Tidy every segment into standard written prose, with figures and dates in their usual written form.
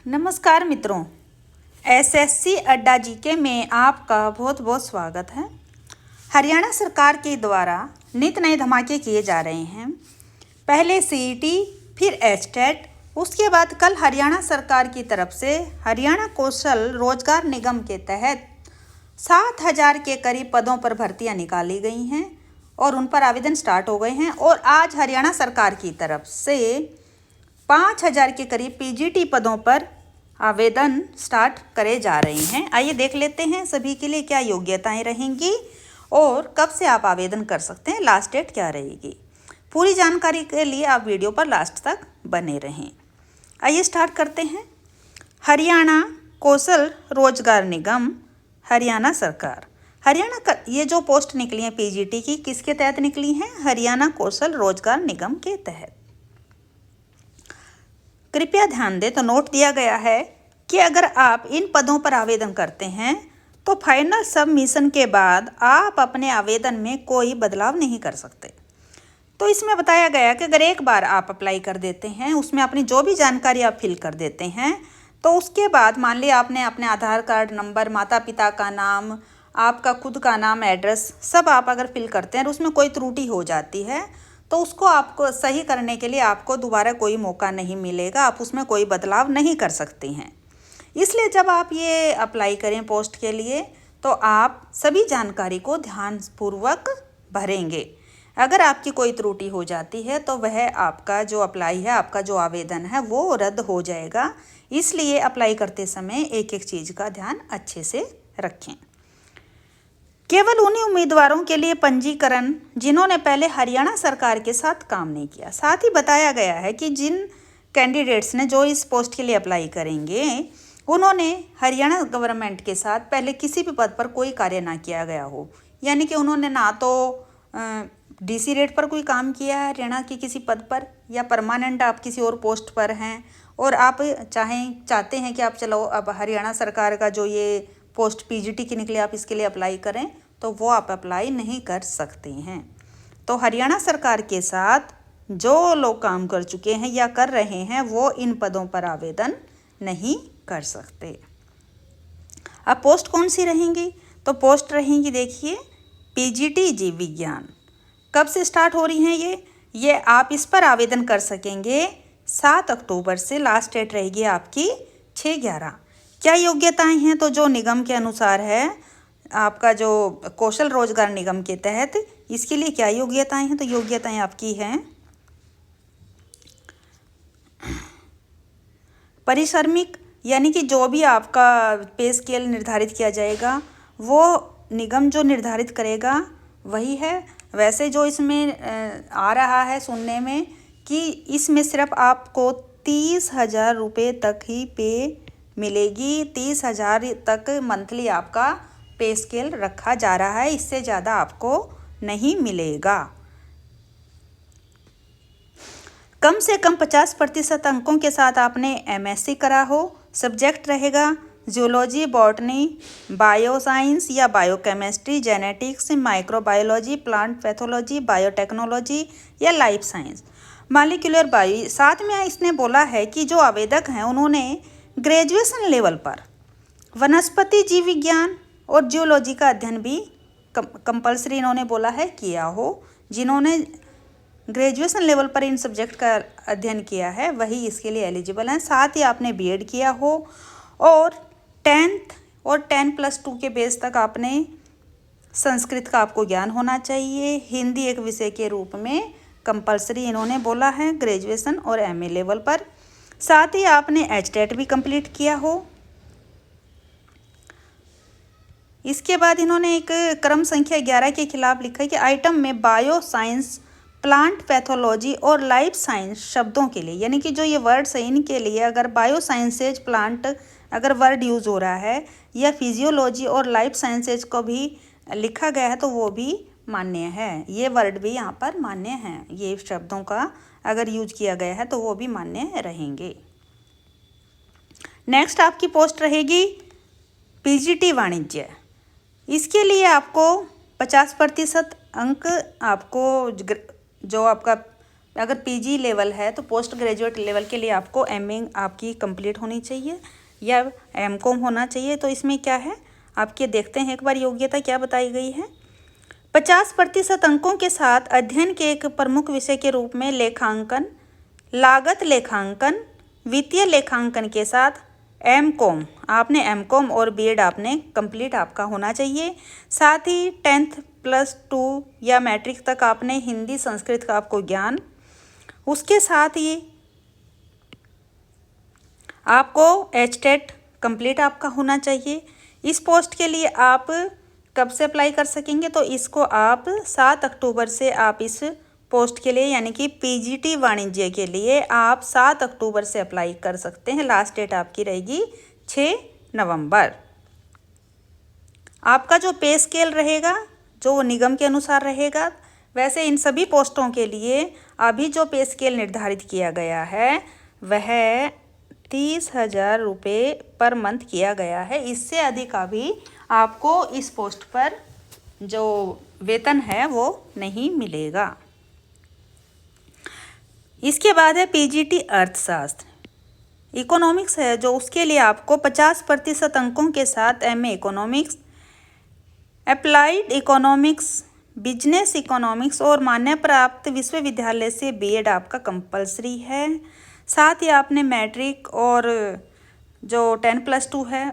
नमस्कार मित्रों, एसएससी अड्डा जीके में आपका बहुत बहुत स्वागत है। हरियाणा सरकार के द्वारा नित नए धमाके किए जा रहे हैं। पहले सीईटी, फिर एचटेट, उसके बाद कल हरियाणा सरकार की तरफ से हरियाणा कौशल रोजगार निगम के तहत 7,000 के करीब पदों पर भर्तियां निकाली गई हैं और उन पर आवेदन स्टार्ट हो गए हैं। और आज हरियाणा सरकार की तरफ से 5,000 के करीब पीजीटी पदों पर आवेदन स्टार्ट करे जा रहे हैं। आइए देख लेते हैं सभी के लिए क्या योग्यताएं रहेंगी और कब से आप आवेदन कर सकते हैं, लास्ट डेट क्या रहेगी। पूरी जानकारी के लिए आप वीडियो पर लास्ट तक बने रहें। आइए स्टार्ट करते हैं। हरियाणा कौशल रोजगार निगम, हरियाणा सरकार। हरियाणा का ये जो पोस्ट निकली हैं पीजीटी की, किसके तहत निकली हैं? हरियाणा कौशल रोजगार निगम के तहत। कृपया ध्यान दें तो नोट दिया गया है कि अगर आप इन पदों पर आवेदन करते हैं तो फाइनल सबमिशन के बाद आप अपने आवेदन में कोई बदलाव नहीं कर सकते। तो इसमें बताया गया कि अगर एक बार आप अप्लाई कर देते हैं, उसमें अपनी जो भी जानकारी आप फिल कर देते हैं, तो उसके बाद मान लिया आपने अपने आधार कार्ड नंबर, माता पिता का नाम, आपका खुद का नाम, एड्रेस सब आप अगर फिल करते हैं और उसमें कोई त्रुटि हो जाती है तो उसको आपको सही करने के लिए आपको दोबारा कोई मौका नहीं मिलेगा, आप उसमें कोई बदलाव नहीं कर सकते हैं। इसलिए जब आप ये अप्लाई करें पोस्ट के लिए तो आप सभी जानकारी को ध्यानपूर्वक भरेंगे। अगर आपकी कोई त्रुटि हो जाती है तो वह आपका जो अप्लाई है, आपका जो आवेदन है वो रद्द हो जाएगा। इसलिए अप्लाई करते समय एक एक चीज़ का ध्यान अच्छे से रखें। केवल उन्हीं उम्मीदवारों के लिए पंजीकरण जिन्होंने पहले हरियाणा सरकार के साथ काम नहीं किया। साथ ही बताया गया है कि जिन कैंडिडेट्स ने जो इस पोस्ट के लिए अप्लाई करेंगे उन्होंने हरियाणा गवर्नमेंट के साथ पहले किसी भी पद पर कोई कार्य ना किया गया हो, यानी कि उन्होंने ना तो डीसी रेट पर कोई काम किया है हरियाणा के किसी पद पर, या परमानेंट आप किसी और पोस्ट पर हैं और आप चाहते हैं कि आप चलो अब हरियाणा सरकार का जो ये पोस्ट पीजीटी की निकले आप इसके लिए अप्लाई करें, तो वो आप अप्लाई नहीं कर सकते हैं। तो हरियाणा सरकार के साथ जो लोग काम कर चुके हैं या कर रहे हैं वो इन पदों पर आवेदन नहीं कर सकते। अब पोस्ट कौन सी रहेंगी? तो पोस्ट रहेंगी, देखिए, पीजीटी जीव विज्ञान। कब से स्टार्ट हो रही हैं ये आप इस पर आवेदन कर सकेंगे 7 अक्टूबर से। लास्ट डेट रहेगी आपकी 6/11। क्या योग्यताएं हैं? तो जो निगम के अनुसार है, आपका जो कौशल रोजगार निगम के तहत, इसके लिए क्या योग्यताएं हैं? तो योग्यताएं आपकी हैं परिश्रमिक, यानी कि जो भी आपका पे स्केल निर्धारित किया जाएगा वो निगम जो निर्धारित करेगा वही है। वैसे जो इसमें आ रहा है सुनने में कि इसमें सिर्फ आपको 30,000 रुपये तक ही पे मिलेगी। 30,000 तक मंथली आपका पे स्केल रखा जा रहा है, इससे ज़्यादा आपको नहीं मिलेगा। कम से कम 50% अंकों के साथ आपने एमएससी करा हो। सब्जेक्ट रहेगा जूलॉजी, बॉटनी, बायोसाइंस या biochemistry, genetics, microbiology, plant pathology, biotechnology या लाइफ साइंस, मॉलिक्यूलर बायो। साथ में इसने बोला है कि जो आवेदक हैं उन्होंने ग्रेजुएशन लेवल पर वनस्पति जीव विज्ञान और जियोलॉजी का अध्ययन भी कंपलसरी इन्होंने बोला है किया हो। जिन्होंने ग्रेजुएशन लेवल पर इन सब्जेक्ट का अध्ययन किया है वही इसके लिए एलिजिबल हैं। साथ ही आपने बीएड किया हो और 10th और 10+2 के बेस तक आपने संस्कृत का आपको ज्ञान होना चाहिए। हिंदी एक विषय के रूप में कंपलसरी इन्होंने बोला है ग्रेजुएशन और एमए लेवल पर। साथ ही आपने एचटेट भी कंप्लीट किया हो। इसके बाद इन्होंने एक क्रम संख्या 11 के खिलाफ लिखा है कि आइटम में बायो साइंस, प्लांट पैथोलॉजी और लाइफ साइंस शब्दों के लिए, यानी कि जो ये वर्ड्स हैं इनके लिए अगर बायो साइंसेज, प्लांट अगर वर्ड यूज़ हो रहा है या फिजियोलॉजी और लाइफ साइंसेज को भी लिखा गया है तो वो भी मान्य है। ये वर्ड भी यहाँ पर मान्य हैं। ये शब्दों का अगर यूज किया गया है तो वो भी मान्य रहेंगे। नेक्स्ट आपकी पोस्ट रहेगी पीजीटी वाणिज्य। इसके लिए आपको 50% अंक आपको जो आपका अगर पीजी लेवल है तो पोस्ट ग्रेजुएट लेवल के लिए आपको एमए आपकी कंप्लीट होनी चाहिए या एमकॉम होना चाहिए। तो इसमें क्या है आपके, देखते हैं एक बार योग्यता क्या बताई गई है। 50% अंकों के साथ अध्ययन के एक प्रमुख विषय के रूप में लेखांकन, लागत लेखांकन, वित्तीय लेखांकन के साथ एमकॉम, आपने एमकॉम और बीएड आपने कंप्लीट आपका होना चाहिए। साथ ही 10th+2 या मैट्रिक तक आपने हिंदी संस्कृत का आपको ज्ञान, उसके साथ ही आपको एचटेट कंप्लीट आपका होना चाहिए। इस पोस्ट के लिए आप कब से अप्लाई कर सकेंगे, तो इसको आप 7 अक्टूबर से आप इस पोस्ट के लिए यानी कि पीजीटी वाणिज्य के लिए आप 7 अक्टूबर से अप्लाई कर सकते हैं। लास्ट डेट आपकी रहेगी 6 नवंबर। आपका जो पे स्केल रहेगा जो निगम के अनुसार रहेगा, वैसे इन सभी पोस्टों के लिए अभी जो पे स्केल निर्धारित किया गया है वह 30,000 रुपये पर मंथ किया गया है। इससे अधिक अभी आपको इस पोस्ट पर जो वेतन है वो नहीं मिलेगा। इसके बाद है पीजीटी अर्थशास्त्र, इकोनॉमिक्स है जो, उसके लिए आपको 50% अंकों के साथ MA economics, applied economics, business economics और मान्य प्राप्त विश्वविद्यालय से बीएड आपका कंपलसरी है। साथ ही आपने मैट्रिक और जो 10+2 है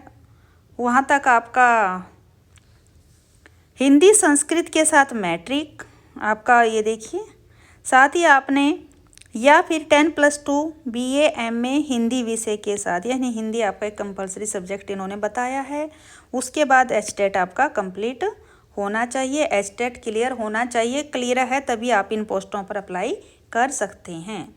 वहाँ तक आपका हिंदी संस्कृत के साथ मैट्रिक आपका, ये देखिए। साथ ही आपने या फिर 10+2 बीए एमए हिंदी विषय के साथ, यानी हिंदी आपका एक कंपलसरी सब्जेक्ट इन्होंने बताया है। उसके बाद एचटेट आपका कंप्लीट होना चाहिए, एचटेट क्लियर होना चाहिए। क्लियर है तभी आप इन पोस्टों पर अप्लाई कर सकते हैं।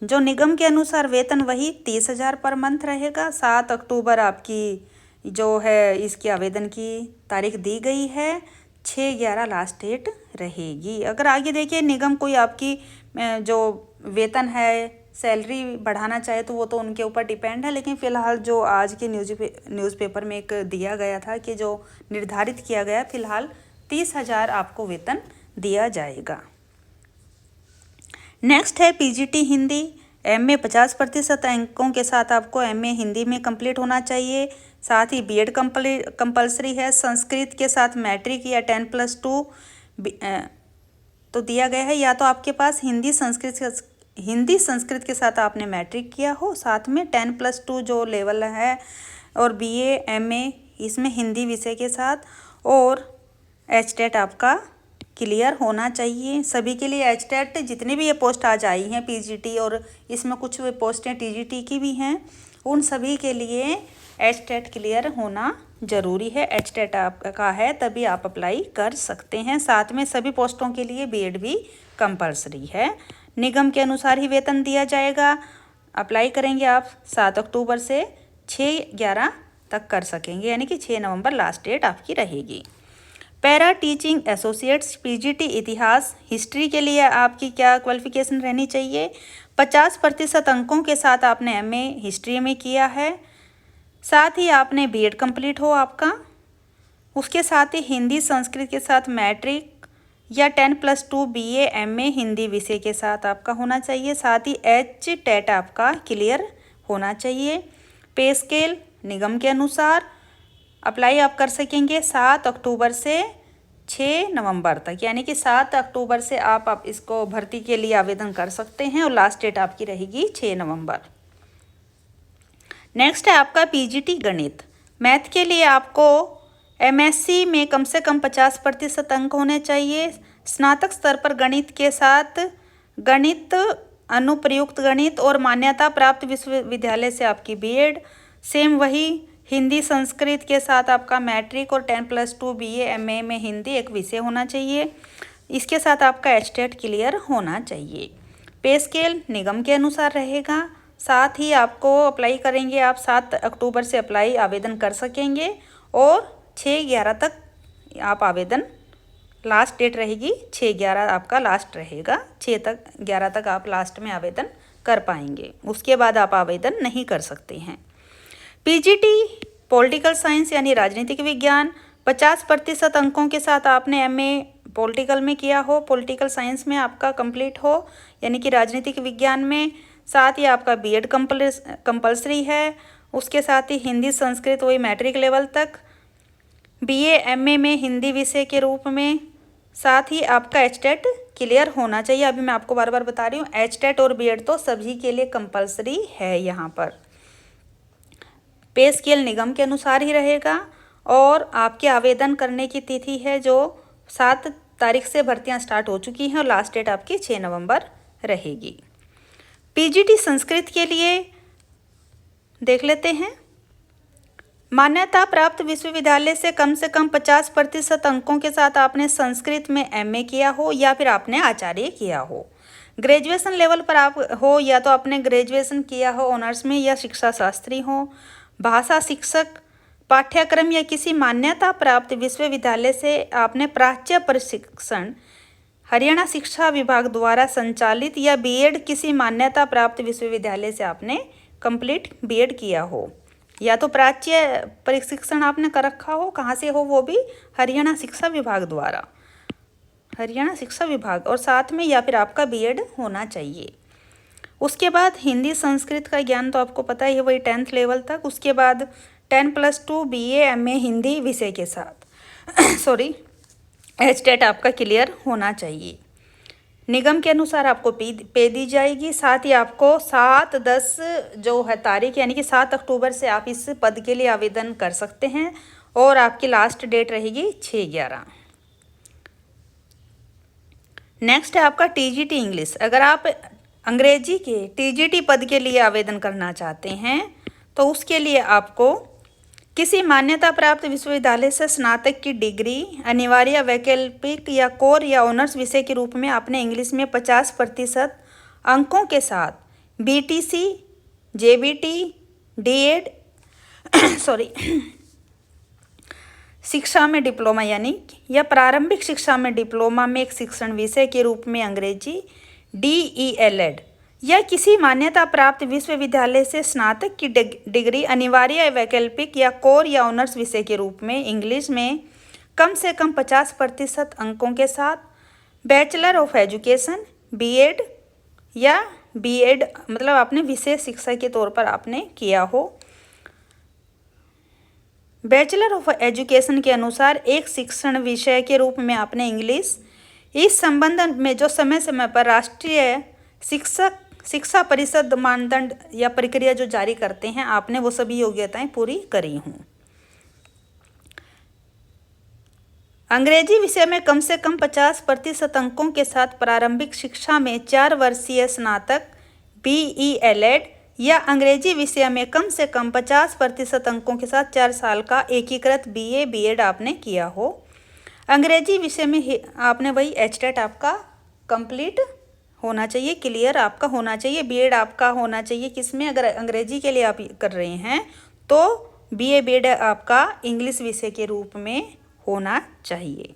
जो निगम के अनुसार वेतन वही 30,000 पर मंथ रहेगा। 7 अक्टूबर आपकी जो है इसकी आवेदन की तारीख दी गई है, 6/11 लास्ट डेट रहेगी। अगर आगे देखिए निगम कोई आपकी जो वेतन है सैलरी बढ़ाना चाहे तो वो तो उनके ऊपर डिपेंड है, लेकिन फ़िलहाल जो आज के न्यूज़पेपर में एक दिया गया था कि जो निर्धारित किया गया, फ़िलहाल 30,000 आपको वेतन दिया जाएगा। नेक्स्ट है पीजीटी हिंदी, एमए 50% अंकों के साथ आपको एमए हिंदी में कंप्लीट होना चाहिए। साथ ही बीएड कंपलसरी है। संस्कृत के साथ मैट्रिक या 10+2 तो दिया गया है, या तो आपके पास हिंदी संस्कृत के साथ आपने मैट्रिक किया हो, साथ में 10+2 जो लेवल है, और बीए एमए इसमें हिंदी विषय के साथ, और एचटेट आपका क्लियर होना चाहिए। सभी के लिए एचटेट, जितनी भी ये पोस्ट आज आई हैं पीजीटी और इसमें कुछ पोस्टें टीजीटी की भी हैं, उन सभी के लिए एचटेट क्लियर होना ज़रूरी है। एचटेट आपका है तभी आप अप्लाई कर सकते हैं। साथ में सभी पोस्टों के लिए बीएड भी कंपलसरी है। निगम के अनुसार ही वेतन दिया जाएगा। अप्लाई करेंगे आप 7 अक्टूबर से 6/11 तक कर सकेंगे, यानी कि 6 नवंबर लास्ट डेट आपकी रहेगी। पैरा टीचिंग एसोसिएट्स पीजीटी इतिहास हिस्ट्री के लिए आपकी क्या क्वालिफिकेशन रहनी चाहिए? 50% अंकों के साथ आपने एमए हिस्ट्री में किया है, साथ ही आपने बीएड कंप्लीट हो आपका, उसके साथ ही हिंदी संस्कृत के साथ मैट्रिक या 10+2 बीए एमए हिंदी विषय के साथ आपका होना चाहिए। साथ ही एचटेट आपका क्लियर होना चाहिए। पे स्केल निगम के अनुसार अप्लाई आप कर सकेंगे 7 अक्टूबर से 6 नवंबर तक, यानी कि 7 अक्टूबर से आप इसको भर्ती के लिए आवेदन कर सकते हैं और लास्ट डेट आपकी रहेगी 6 नवंबर। नेक्स्ट है आपका पीजीटी गणित। मैथ के लिए आपको एमएससी में कम से कम 50% अंक होने चाहिए। स्नातक स्तर पर गणित के साथ गणित, अनुप्रयुक्त गणित और मान्यता प्राप्त विश्वविद्यालय से आपकी बीएड, सेम वही हिंदी संस्कृत के साथ आपका मैट्रिक और 10+2 बीए एमए में हिंदी एक विषय होना चाहिए। इसके साथ आपका एचटेट क्लियर होना चाहिए। पे स्केल निगम के अनुसार रहेगा। साथ ही आपको अप्लाई करेंगे आप 7 अक्टूबर से अप्लाई आवेदन कर सकेंगे और 6/11 तक आप आवेदन, लास्ट डेट रहेगी 6/11 आपका लास्ट रहेगा। 6-11 तक आप लास्ट में आवेदन कर पाएंगे, उसके बाद आप आवेदन नहीं कर सकते हैं। पीजीटी पॉलिटिकल साइंस यानी राजनीतिक विज्ञान 50% अंकों के साथ आपने एमए पॉलिटिकल में किया हो, पॉलिटिकल साइंस में आपका कंप्लीट हो यानी कि राजनीतिक विज्ञान में, साथ ही आपका बीएड कंपलसरी है। उसके साथ ही हिंदी संस्कृत वही मैट्रिक लेवल तक, बीए एमए में हिंदी विषय के रूप में, साथ ही आपका एचटेट क्लियर होना चाहिए। अभी मैं आपको बार बार बता रही हूँ, एचटेट और बीएड तो सभी के लिए कंपलसरी है। यहाँ पर पे स्केल निगम के अनुसार ही रहेगा और आपके आवेदन करने की तिथि है जो 7 तारीख से भर्तियां स्टार्ट हो चुकी हैं और लास्ट डेट आपकी 6 नवंबर रहेगी। पीजीटी संस्कृत के लिए देख लेते हैं। मान्यता प्राप्त विश्वविद्यालय से कम 50% अंकों के साथ आपने संस्कृत में एमए किया हो या फिर आपने आचार्य किया हो। ग्रेजुएशन लेवल पर आप हो या तो आपने ग्रेजुएशन किया हो ऑनर्स में या शिक्षा शास्त्री हो। भाषा शिक्षक पाठ्यक्रम या किसी मान्यता प्राप्त विश्वविद्यालय से आपने प्राच्य प्रशिक्षण हरियाणा शिक्षा विभाग द्वारा संचालित या बीएड किसी मान्यता प्राप्त विश्वविद्यालय से आपने कंप्लीट बीएड किया हो, या तो प्राच्य प्रशिक्षण आपने कर रखा हो, कहाँ से हो वो भी हरियाणा शिक्षा विभाग द्वारा, हरियाणा शिक्षा विभाग, और साथ में या फिर आपका बीएड होना चाहिए। उसके बाद हिंदी संस्कृत का ज्ञान तो आपको पता ही है, वही 10th लेवल तक। उसके बाद 10+2 बीए एमए हिंदी विषय के साथ सॉरी एचटेट आपका क्लियर होना चाहिए। निगम के अनुसार आपको पे दी जाएगी। साथ ही आपको 7-10 जो है तारीख यानी कि 7 अक्टूबर से आप इस पद के लिए आवेदन कर सकते हैं और आपकी लास्ट डेट रहेगी 6/11। नेक्स्ट है आपका टीजीटी इंग्लिश। अगर आप अंग्रेजी के टीजीटी पद के लिए आवेदन करना चाहते हैं तो उसके लिए आपको किसी मान्यता प्राप्त विश्वविद्यालय से स्नातक की डिग्री, अनिवार्य वैकल्पिक या कोर या ऑनर्स विषय के रूप में आपने इंग्लिश में 50% अंकों के साथ बीटीसी, जेबीटी, डीएड शिक्षा में डिप्लोमा यानी या प्रारंभिक शिक्षा में डिप्लोमा में एक शिक्षण विषय के रूप में अंग्रेजी, डीईएलएड या किसी मान्यता प्राप्त विश्वविद्यालय से स्नातक की डिग्री, अनिवार्य वैकल्पिक या कोर या ऑनर्स विषय के रूप में इंग्लिश में कम से कम 50% अंकों के साथ, बैचलर ऑफ एजुकेशन बीएड या बीएड मतलब आपने विशेष शिक्षा के तौर पर आपने किया हो। बैचलर ऑफ एजुकेशन के अनुसार एक शिक्षण विषय के रूप में आपने इंग्लिश, इस संबंध में जो समय समय पर राष्ट्रीय शिक्षा परिषद मानदंड या प्रक्रिया जो जारी करते हैं आपने वो सभी योग्यताएं पूरी करी हों। अंग्रेजी विषय में कम से कम 50% अंकों के साथ प्रारंभिक शिक्षा में 4 वर्षीय स्नातक बीईएलएड या अंग्रेजी विषय में कम से कम 50% अंकों के साथ 4 साल का एकीकृत बीए बीएड आपने किया हो। अंग्रेजी विषय में आपने वही एचटेट आपका कंप्लीट होना चाहिए, क्लियर आपका होना चाहिए। बीएड आपका होना चाहिए किसमें, अगर अंग्रेजी के लिए आप कर रहे हैं तो बीए बीएड आपका इंग्लिश विषय के रूप में होना चाहिए।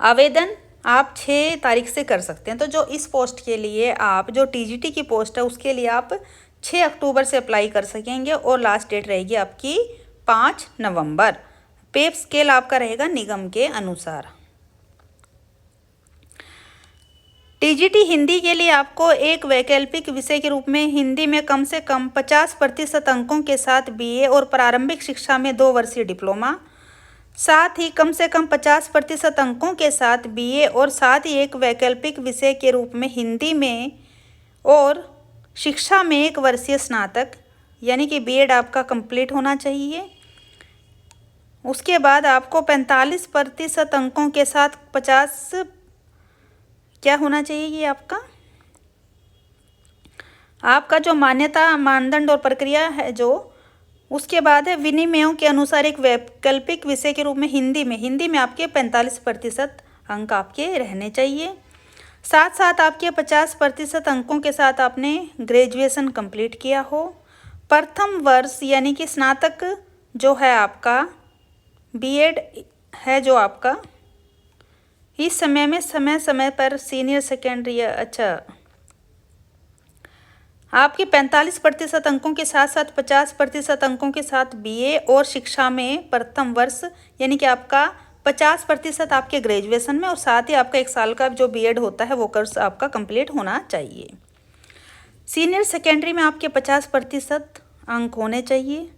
आवेदन आप 6 तारीख से कर सकते हैं। तो जो इस पोस्ट के लिए आप जो टीजीटी की पोस्ट है उसके लिए आप 6 अक्टूबर से अप्लाई कर सकेंगे और लास्ट डेट रहेगी आपकी 5 नवंबर। पे स्केल आपका रहेगा निगम के अनुसार। टीजीटी हिंदी के लिए आपको एक वैकल्पिक विषय के रूप में हिंदी में कम से कम 50% अंकों के साथ बीए और प्रारंभिक शिक्षा में 2 वर्षीय डिप्लोमा, साथ ही कम से कम 50% अंकों के साथ बीए और साथ ही एक वैकल्पिक विषय के रूप में हिंदी में और शिक्षा में 1 वर्षीय स्नातक यानी कि बीएड आपका कंप्लीट होना चाहिए। उसके बाद आपको 45% अंकों के साथ 50 क्या होना चाहिए, ये आपका जो मान्यता मानदंड और प्रक्रिया है जो, उसके बाद है विनिमयों के अनुसार एक वैकल्पिक विषय के रूप में हिंदी में आपके 45% अंक आपके रहने चाहिए। साथ साथ आपके 50% अंकों के साथ आपने ग्रेजुएशन कंप्लीट किया हो। प्रथम वर्ष यानी कि स्नातक जो है आपका बीएड है जो आपका इस समय में समय पर सीनियर सेकेंडरी आपके 45% अंकों के साथ साथ 50% अंकों के साथ बीए और शिक्षा में प्रथम वर्ष यानी कि आपका 50% आपके ग्रेजुएशन में, और साथ ही आपका 1 साल का जो बीएड होता है वो कोर्स आपका कंप्लीट होना चाहिए। सीनियर सेकेंडरी में आपके 50% अंक होने चाहिए।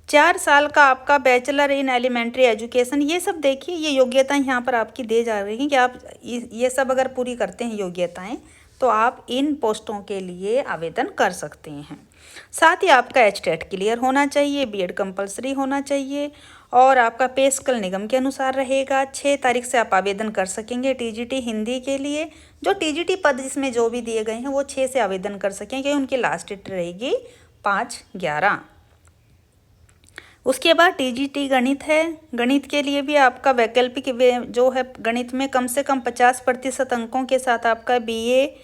4 साल का आपका बैचलर इन एलिमेंट्री एजुकेशन, ये सब देखिए, ये योग्यताएं यहाँ पर आपकी दे जा रही हैं कि आप ये सब अगर पूरी करते हैं योग्यताएं, तो आप इन पोस्टों के लिए आवेदन कर सकते हैं। साथ ही आपका एचटेट क्लियर होना चाहिए, बीएड कंपलसरी होना चाहिए, और आपका पे स्केल निगम के अनुसार रहेगा। 6 तारीख से आप आवेदन कर सकेंगे टीजीटी हिंदी के लिए। जो टीजीटी पद जिसमें जो भी दिए गए हैं वो 6 से आवेदन कर सकेंगे, उनकी लास्ट डेट रहेगी 5/11। उसके बाद टीजीटी गणित है। गणित के लिए भी आपका वैकल्पिक जो है, गणित में कम से कम 50% अंकों के साथ आपका बीए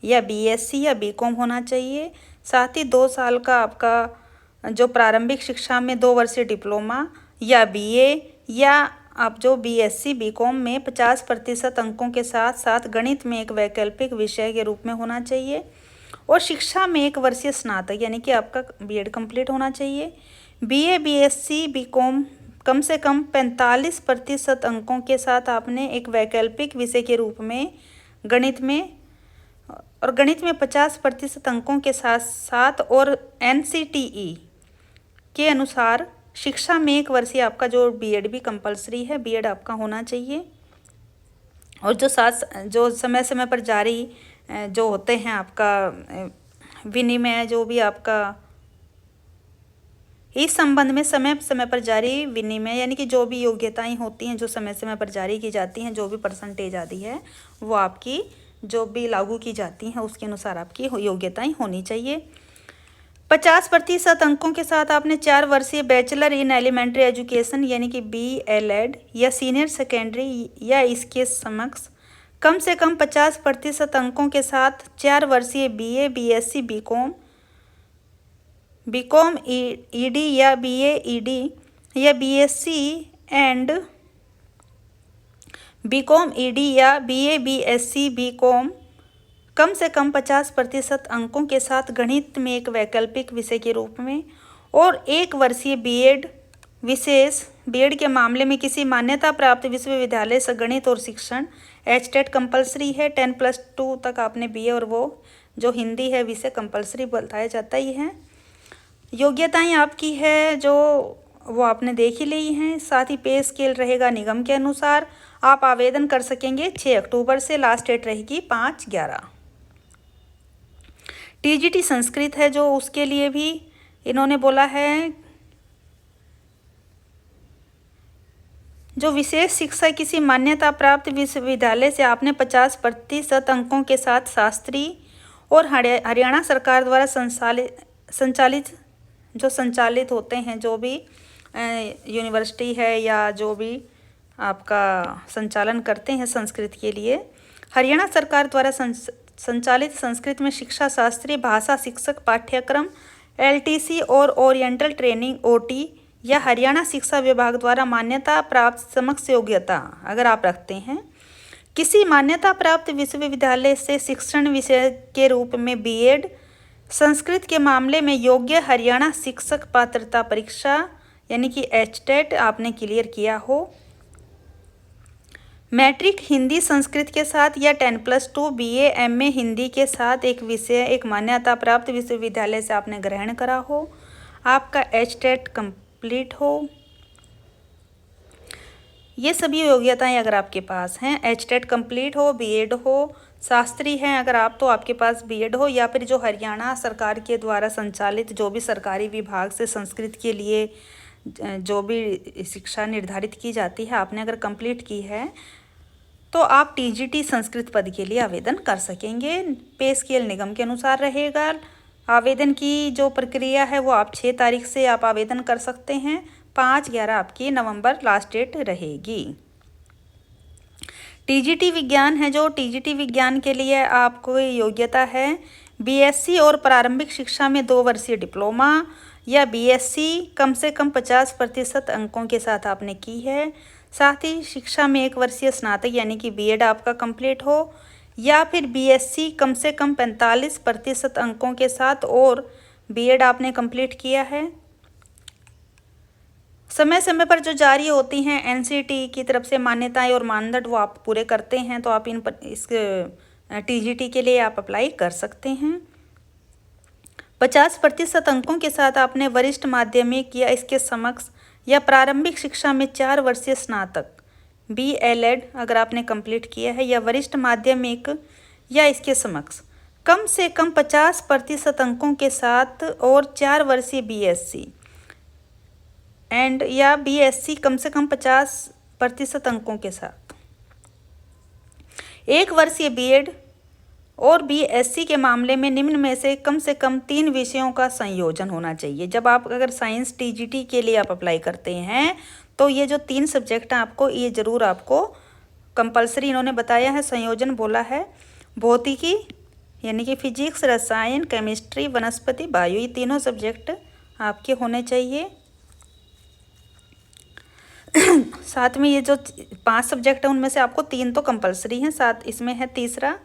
या बीएससी या बीकॉम होना चाहिए। साथ ही 2 साल का आपका जो प्रारंभिक शिक्षा में 2 वर्षीय डिप्लोमा या बीए, या आप जो बीएससी बीकॉम में 50% अंकों के साथ साथ गणित में एक वैकल्पिक विषय के रूप में होना चाहिए, और शिक्षा में 1 वर्षीय स्नातक यानी कि आपका बीएड कंप्लीट होना चाहिए। बीए बीएससी बीकॉम कम से कम 45% अंकों के साथ आपने एक वैकल्पिक विषय के रूप में गणित में, और गणित में 50% अंकों के साथ साथ, और एनसीटीई के अनुसार शिक्षा में 1 वर्षीय आपका जो बीएड भी कंपलसरी है, बीएड आपका होना चाहिए। और जो समय समय पर जारी जो होते हैं आपका विनिमय, जो भी आपका इस संबंध में समय समय पर जारी विनिमय, यानी कि जो भी योग्यताएं होती हैं जो समय समय पर जारी की जाती हैं, जो भी परसेंटेज आती है वो आपकी जो भी लागू की जाती हैं उसके अनुसार आपकी योग्यताएं होनी चाहिए। 50% अंकों के साथ आपने 4 वर्षीय बैचलर इन एलिमेंट्री एजुकेशन यानी कि BLED या सीनियर सेकेंडरी या इसके समक्ष कम से कम 50% अंकों के साथ 4 वर्षीय BA BSc बीकॉम ED या BA ED या BSc एंड बीकॉम ED या BA BSc बीकॉम कम से कम 50% अंकों के साथ गणित में एक वैकल्पिक विषय के रूप में, और 1 वर्षीय बीएड विशेष बीएड के मामले में किसी मान्यता प्राप्त विश्वविद्यालय से गणित और शिक्षण। एचटेट कंपलसरी है, 10+2 तक आपने बीए, और वो जो हिंदी है विषय कंपलसरी बताया जाता ही है। योग्यताएं आपकी है जो वो आपने देख ही ली हैं। साथ ही पे स्केल रहेगा निगम के अनुसार। आप आवेदन कर सकेंगे 6 अक्टूबर से, लास्ट डेट रहेगी 5/11। टीजीटी संस्कृत है जो, उसके लिए भी इन्होंने बोला है जो विशेष शिक्षा किसी मान्यता प्राप्त विश्वविद्यालय से आपने 50% अंकों के साथ शास्त्री और हरियाणा सरकार द्वारा संचालित होते हैं, जो भी यूनिवर्सिटी है या जो भी आपका संचालन करते हैं संस्कृत के लिए, हरियाणा सरकार द्वारा संचालित संस्कृत में शिक्षा शास्त्री भाषा शिक्षक पाठ्यक्रम LTC और ओरिएंटल ट्रेनिंग OT या हरियाणा शिक्षा विभाग द्वारा मान्यता प्राप्त समकक्ष योग्यता अगर आप रखते हैं, किसी मान्यता प्राप्त विश्वविद्यालय से शिक्षण विषय के रूप में बीएड संस्कृत के मामले में योग्य हरियाणा शिक्षक पात्रता परीक्षा यानी कि एचटेट आपने क्लियर किया हो, मैट्रिक हिंदी संस्कृत के साथ या 10+2 BA MA हिंदी के साथ एक विषय एक मान्यता प्राप्त विश्वविद्यालय से आपने ग्रहण करा हो, आपका एचटेट कंप्लीट हो, ये सभी योग्यताएं अगर आपके पास हैं, एचटेट कंप्लीट हो, बीएड हो, शास्त्री हैं अगर आप तो आपके पास बीएड हो, या फिर जो हरियाणा सरकार के द्वारा संचालित जो भी सरकारी विभाग से संस्कृत के लिए जो भी शिक्षा निर्धारित की जाती है आपने अगर कंप्लीट की है तो आप टीजीटी संस्कृत पद के लिए आवेदन कर सकेंगे। पे स्केल निगम के अनुसार रहेगा। आवेदन की जो प्रक्रिया है वो आप 6 तारीख से आप आवेदन कर सकते हैं, 5/11 आपकी नवंबर लास्ट डेट रहेगी। टीजीटी विज्ञान है जो, टीजीटी विज्ञान के लिए आपको योग्यता है बीएससी और प्रारंभिक शिक्षा में 2 वर्षीय डिप्लोमा या बीएससी कम से कम 50% अंकों के साथ आपने की है, साथ ही शिक्षा में 1 वर्षीय स्नातक यानी कि बीएड आपका कंप्लीट हो, या फिर बीएससी कम से कम 45% अंकों के साथ और बीएड आपने कंप्लीट किया है। समय समय पर जो जारी होती हैं एनसीटी की तरफ से मान्यताएं और मानदंड, वो आप पूरे करते हैं तो आप इस टीजीटी के लिए आप अप्लाई कर सकते हैं। 50% अंकों के साथ आपने वरिष्ठ माध्यमिक या इसके समकक्ष या प्रारंभिक शिक्षा में 4 वर्षीय स्नातक BLED अगर आपने कंप्लीट किया है, या वरिष्ठ माध्यमिक या इसके समकक्ष कम से कम 50% अंकों के साथ और 4 वर्षीय BSc या BSc कम से कम 50% अंकों के साथ, 1 वर्षीय BEd और BSc के मामले में निम्न में से कम 3 विषयों का संयोजन होना चाहिए। जब आप अगर साइंस टीजीटी के लिए आप अप्लाई करते हैं तो ये जो 3 सब्जेक्ट हैं आपको, ये ज़रूर आपको कंपलसरी इन्होंने बताया है, संयोजन बोला है। भौतिकी यानी कि फिजिक्स, रसायन, केमिस्ट्री, वनस्पति, बायो, ये तीनों सब्जेक्ट आपके होने चाहिए। साथ में ये जो 5 सब्जेक्ट हैं उनमें से आपको 3 तो कंपलसरी हैं, साथ इसमें है तीसरा,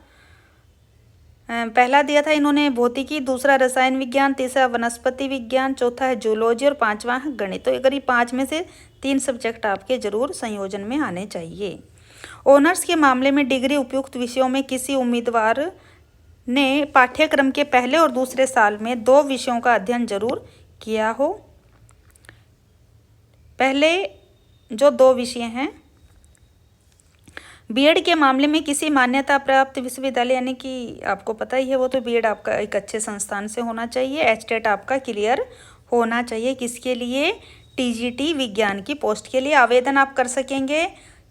पहला दिया था इन्होंने भौतिकी, दूसरा रसायन विज्ञान, तीसरा वनस्पति विज्ञान, चौथा है जूलॉजी और 5वां है गणित। तो अगर ये 5 में से 3 सब्जेक्ट आपके जरूर संयोजन में आने चाहिए। ऑनर्स के मामले में डिग्री उपयुक्त विषयों में किसी उम्मीदवार ने पाठ्यक्रम के पहले और दूसरे साल में 2 विषयों का अध्ययन जरूर किया हो। पहले जो 2 विषय हैं, बीएड के मामले में किसी मान्यता प्राप्त विश्वविद्यालय, यानी कि आपको पता ही है वो तो बीएड आपका एक अच्छे संस्थान से होना चाहिए। एचटेट आपका क्लियर होना चाहिए। किसके लिए? टीजीटी विज्ञान की पोस्ट के लिए आवेदन आप कर सकेंगे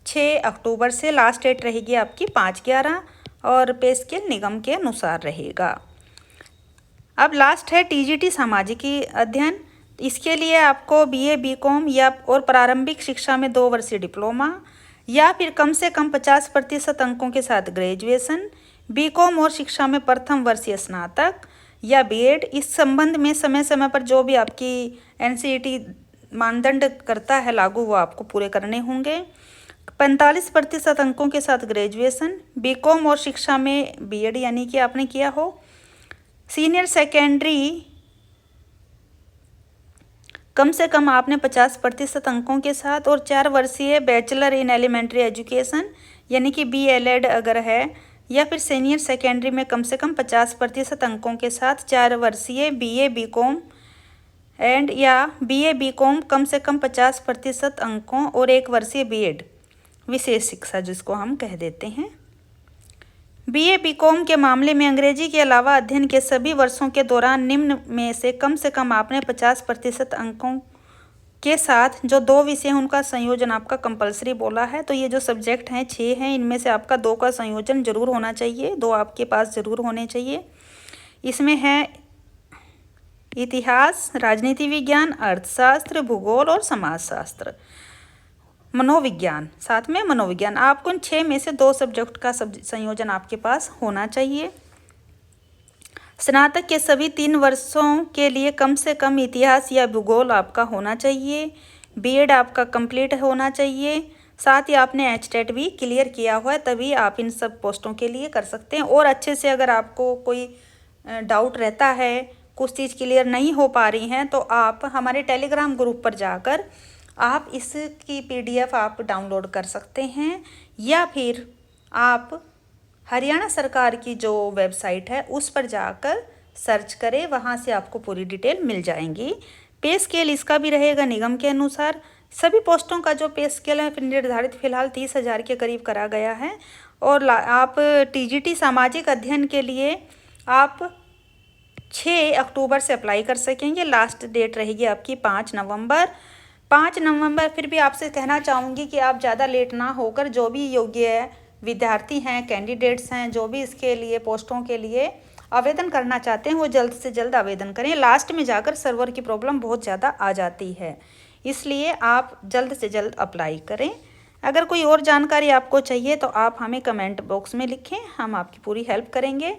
6 अक्टूबर से। लास्ट डेट रहेगी आपकी 5/11 और पे स्केल निगम के अनुसार रहेगा। अब लास्ट है टीजीटी सामाजिक अध्ययन। इसके लिए आपको BA BCom या और प्रारंभिक शिक्षा में 2 वर्षीय डिप्लोमा या फिर कम से कम 50% अंकों के साथ ग्रेजुएशन, BCom और शिक्षा में प्रथम वर्षीय स्नातक या BEd। इस संबंध में समय समय पर जो भी आपकी NCERT मानदंड करता है लागू, वो आपको पूरे करने होंगे। 45% अंकों के साथ ग्रेजुएशन, BCom और शिक्षा में BEd यानी कि आपने किया हो। सीनियर सेकेंडरी कम से कम आपने 50% अंकों के साथ और 4 वर्षीय बैचलर इन एलिमेंट्री एजुकेशन यानी कि BLED अगर है, या फिर सीनियर सेकेंडरी में कम से कम 50% अंकों के साथ 4 वर्षीय BA BCom या BA BCom कम से कम 50% अंकों और 1 वर्षीय BEd विशेष शिक्षा जिसको हम कह देते हैं। BA BCom के मामले में अंग्रेजी के अलावा अध्ययन के सभी वर्षों के दौरान निम्न में से कम आपने 50% अंकों के साथ जो 2 विषय हैं उनका संयोजन आपका कंपलसरी बोला है। तो ये जो सब्जेक्ट हैं 6 हैं, इनमें से आपका 2 का संयोजन जरूर होना चाहिए, 2 आपके पास जरूर होने चाहिए। इसमें है इतिहास, राजनीति विज्ञान, अर्थशास्त्र, भूगोल और समाजशास्त्र, मनोविज्ञान, साथ में मनोविज्ञान। आपको इन 6 में से 2 सब्जेक्ट का संयोजन आपके पास होना चाहिए। स्नातक के सभी 3 वर्षों के लिए कम से कम इतिहास या भूगोल आपका होना चाहिए। BEd आपका कंप्लीट होना चाहिए। साथ ही आपने HTET भी क्लियर किया हुआ है, तभी आप इन सब पोस्टों के लिए कर सकते हैं। और अच्छे से अगर आपको कोई डाउट रहता है, कुछ चीज़ क्लियर नहीं हो पा रही हैं, तो आप हमारे टेलीग्राम ग्रुप पर जाकर आप इसकी PDF आप डाउनलोड कर सकते हैं, या फिर आप हरियाणा सरकार की जो वेबसाइट है उस पर जाकर सर्च करें, वहाँ से आपको पूरी डिटेल मिल जाएंगी। पे स्केल इसका भी रहेगा निगम के अनुसार। सभी पोस्टों का जो पे स्केल है निर्धारित फिलहाल 30,000 के करीब करा गया है। और आप टीजीटी सामाजिक अध्ययन के लिए आप 6 अक्टूबर से अप्लाई कर सकेंगे। लास्ट डेट रहेगी आपकी 5 नवंबर। 5 नवंबर फिर भी आपसे कहना चाहूँगी कि आप ज़्यादा लेट ना होकर, जो भी योग्य विद्यार्थी हैं, कैंडिडेट्स हैं, जो भी इसके लिए पोस्टों के लिए आवेदन करना चाहते हैं, वो जल्द से जल्द आवेदन करें। लास्ट में जाकर सर्वर की प्रॉब्लम बहुत ज़्यादा आ जाती है, इसलिए आप जल्द से जल्द अप्लाई करें। अगर कोई और जानकारी आपको चाहिए तो आप हमें कमेंट बॉक्स में लिखें, हम आपकी पूरी हेल्प करेंगे।